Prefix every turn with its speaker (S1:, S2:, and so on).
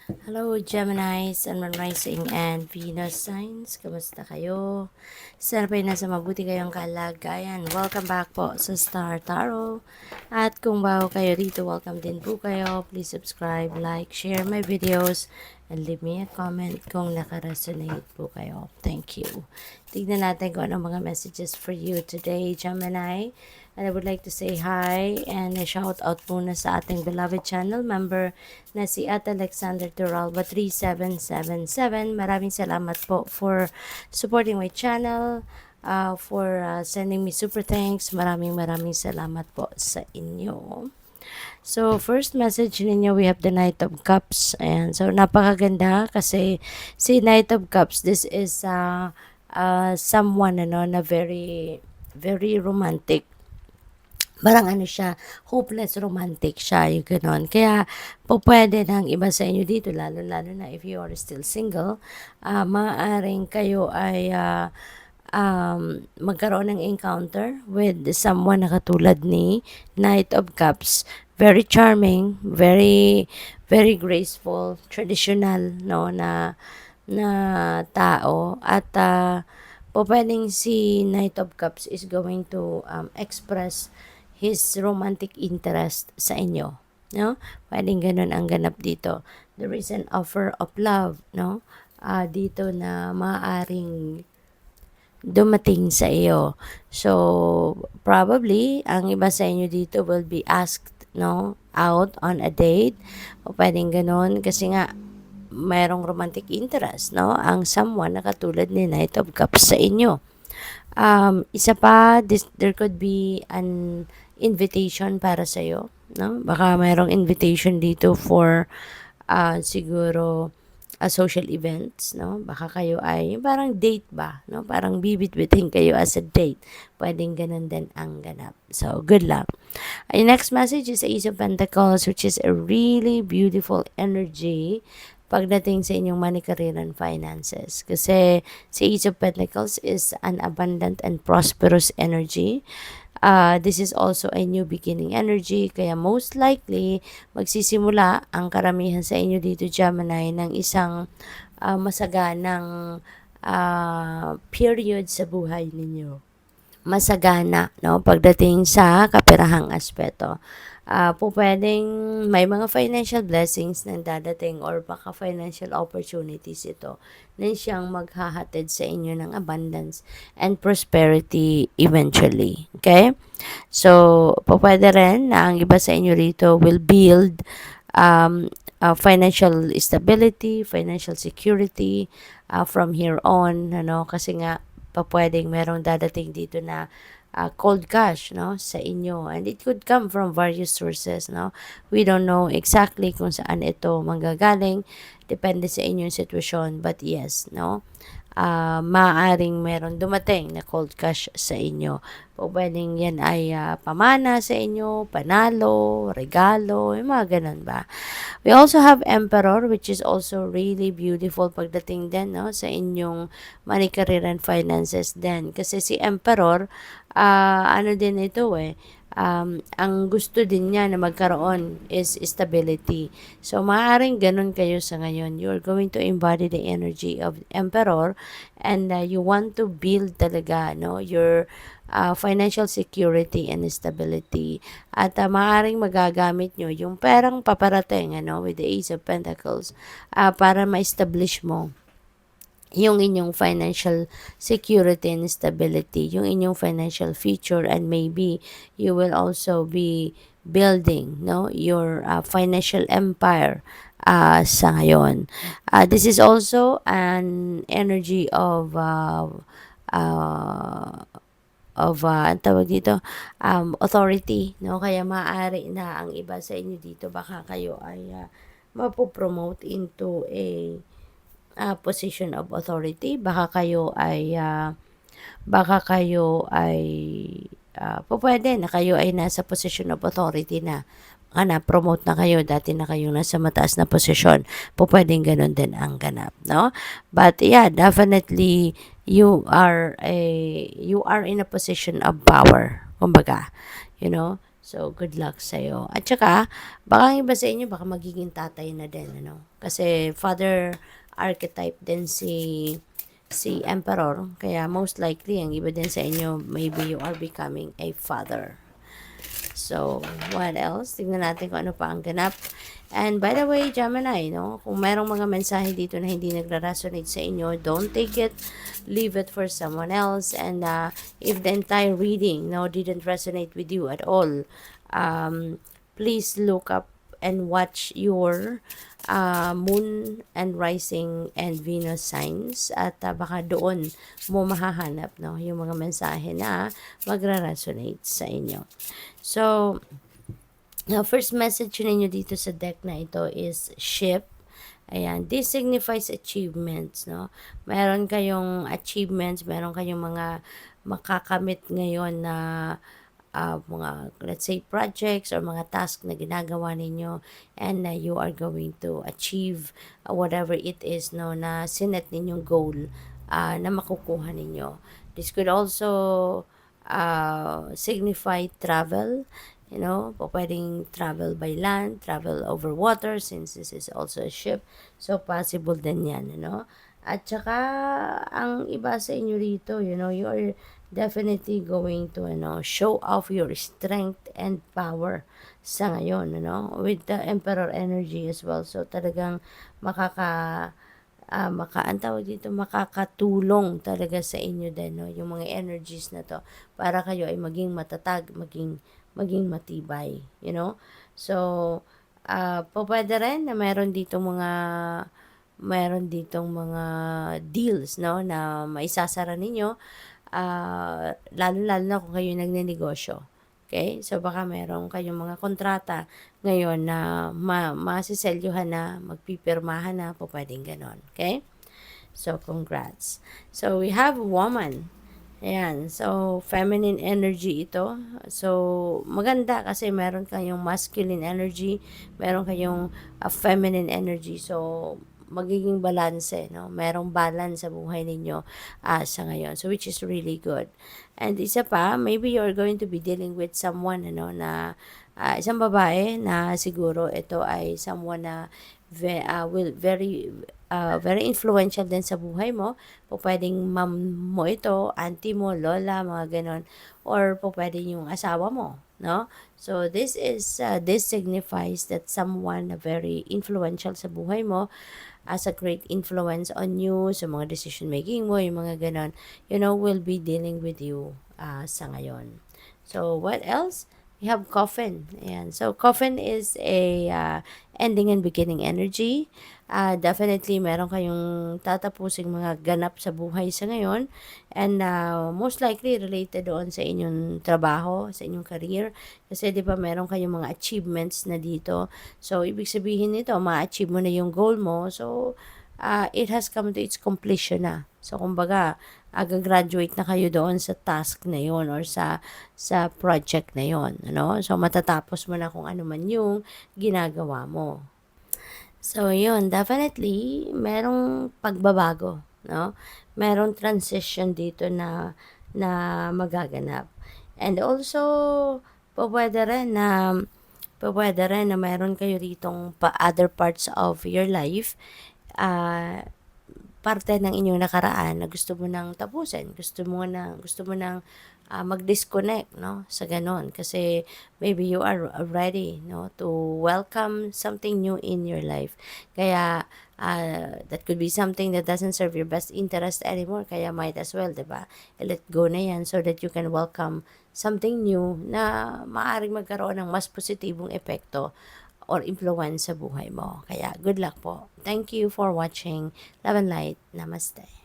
S1: Hello, Geminis and Moon Rising and Venus signs. Kamusta kayo? Sana pa nasa mabuti kayong kalagayan. Welcome back po sa Star Tarot. At kung bago kayo dito, welcome din po kayo. Please subscribe, like, share my videos, and leave me a comment kung nakaresonate po kayo. Thank you. Tignan natin kung anong mga messages for you today, Gemini. And I would like to say hi and a shout out muna sa ating beloved channel member na si At Alexander Turalba 3777. Maraming salamat po for supporting my channel, for sending me super thanks. Maraming salamat po sa inyo. So, first message ninyo, we have the Knight of Cups. And so, napakaganda kasi si Knight of Cups, this is someone na very, very romantic. Parang siya, hopeless romantic siya, yung ganon. Kaya, po pwede ng iba sa inyo dito, lalo-lalo na if you are still single, maaaring kayo ay magkaroon ng encounter with someone na katulad ni Knight of Cups. Very charming, very, very graceful, traditional, no, na tao. At, po pwedeng si Knight of Cups is going to express his romantic interest sa inyo, no? Pwedeng ganun ang ganap dito. There is an offer of love, no? Dito na maaaring dumating sa iyo. So, probably, ang iba sa inyo dito will be asked, no, out on a date. O pwedeng ganun, kasi nga, mayroong romantic interest, no? Ang someone na katulad ni Knight of Cups sa inyo. Isa pa, there could be an invitation para sa iyo, no? Baka mayroong invitation dito for siguro social events, no? Baka kayo ay parang date ba, no? Parang bibit-biting kayo as a date. Pwedeng ganun din ang ganap. So, good luck. Yung next message is Ace of Pentacles, which is a really beautiful energy pagdating sa inyong money, career, and finances. Kasi si Ace of Pentacles is an abundant and prosperous energy. This is also a new beginning energy, kaya most likely magsisimula ang karamihan sa inyo dito, Gemini, ng isang masaganang period sa buhay ninyo. Masagana, no, pagdating sa kapirahang aspeto. Po pwedeng may mga financial blessings na dadating or baka financial opportunities ito na siyang maghahatid sa inyo ng abundance and prosperity eventually. Okay? So, po pwede rin na ang iba sa inyo rito will build financial stability, financial security from here on, ano, kasi nga pwedeng merong dadating dito na cold cash, no, sa inyo, and it could come from various sources, no. We don't know exactly kung saan ito manggagaling, depende sa inyong sitwasyon, but yes, no, maaaring meron dumating na cold cash sa inyo. O pwedeng yan ay pamana sa inyo, panalo, regalo, yung mga ganun ba. We also have Emperor, which is also really beautiful pagdating din, no, sa inyong money, career, and finances din. Kasi si Emperor, ano din ito ang gusto din niya na magkaroon is stability. So, maaaring ganun kayo sa ngayon. You're going to embody the energy of Emperor and you want to build talaga, no, your financial security and stability. At maaaring magagamit nyo yung perang paparating, ano, with the Ace of Pentacles para ma-establish mo yung inyong financial security and stability, yung inyong financial future, and maybe you will also be building, no, your financial empire sa ngayon. This is also an energy of ang tawag dito, authority, no? Kaya maaari na ang iba sa inyo dito, baka kayo ay mapopromote into a position of authority. Baka kayo ay pwede na kayo ay nasa position of authority na na-promote na kayo, dati na kayong nasa mataas na posisyon. Pwedeng ganun din ang ganap, no? But yeah, definitely you are in a position of power, kumbaga, you know. So, good luck sa'yo. At saka, baka ang iba sa inyo, baka magiging tatay na din, ano? Kasi, father archetype din si Emperor. Kaya, most likely, ang iba din sa inyo, maybe you are becoming a father. So, what else? Tignan natin kung ano pa ang ganap. And by the way, Gemini, no? Kung merong mga mensahe dito na hindi nagra-resonate sa inyo, don't take it. Leave it for someone else. And if the entire reading, no, didn't resonate with you at all, please look up and watch your moon and rising and Venus signs at baka doon mo mahahanap, no, yung mga mensahe na magra-resonate sa inyo. So, first message ninyo dito sa deck na ito is ship. Ayan, this signifies achievements, no? Meron kayong achievements, meron kayong mga makakamit ngayon na mga, let's say, projects or mga task na ginagawa ninyo, and you are going to achieve whatever it is, no, na sinet ninyong goal na makukuha ninyo. This could also signify travel. You know, pwedeng travel by land, travel over water, since this is also a ship. So, possible din yan, you know. At saka, ang iba sa inyo rito, you know, you are definitely going to, you know, show off your strength and power sa ngayon, you know, with the Emperor energy as well. So, talagang ang tawag dito, makakatulong talaga sa inyo din, no, yung mga energies na to, para kayo ay maging matatag, maging matibay, you know. So, pwede rin na meron ditong mga deals, no, na maisasara ninyo, lalo-lalo na kung kayo nagnenegosyo. Okay? So, baka meron kayong mga kontrata ngayon na masiselyuhan na, magpipirmahan na, pwedeng ganon. Okay? So, congrats. So, we have woman. Ayan. So, feminine energy ito. So, maganda kasi meron kayong masculine energy, meron kayong feminine energy. So, magiging balanse, no? Merong balance sa buhay ninyo sa ngayon. So, which is really good. And isa pa, maybe you're going to be dealing with someone, ano, na isang babae na siguro ito ay someone na will very influential din sa buhay mo. Pwedeng mom mo ito, auntie mo, lola, mga ganon. Or pwedeng yung asawa mo, no? So, this signifies that someone na very influential sa buhay mo, as a great influence on you, sa mga decision making mo, yung mga ganon, you know, will be dealing with you sa ngayon. So, what else? We have coffin. Ayan. So, coffin is a ending and beginning energy. Definitely, meron kayong tatapusing mga ganap sa buhay sa ngayon. And most likely, related doon sa inyong trabaho, sa inyong career. Kasi, di ba, meron kayong mga achievements na dito. So, ibig sabihin nito, ma-achieve mo na yung goal mo. So, it has come to its completion na. So, kumbaga, gagraduate na kayo doon sa task na yon or sa project na yon, ano? So, matatapos mo na kung ano man yung ginagawa mo. So, yun, definitely, merong pagbabago, no? Merong transition dito na magaganap. And also, pwede rin na meron kayo ritong other parts of your life, ah, parte ng inyong nakaraan na gusto mo nang tapusin, gusto mo nang mag-disconnect, no, sa ganon. Kasi maybe you are ready, no, to welcome something new in your life. Kaya that could be something that doesn't serve your best interest anymore. Kaya might as well, diba, let go na yan so that you can welcome something new na maaaring magkaroon ng mas positibong epekto or influence sa buhay mo. Kaya good luck po. Thank you for watching. Love and light. Namaste.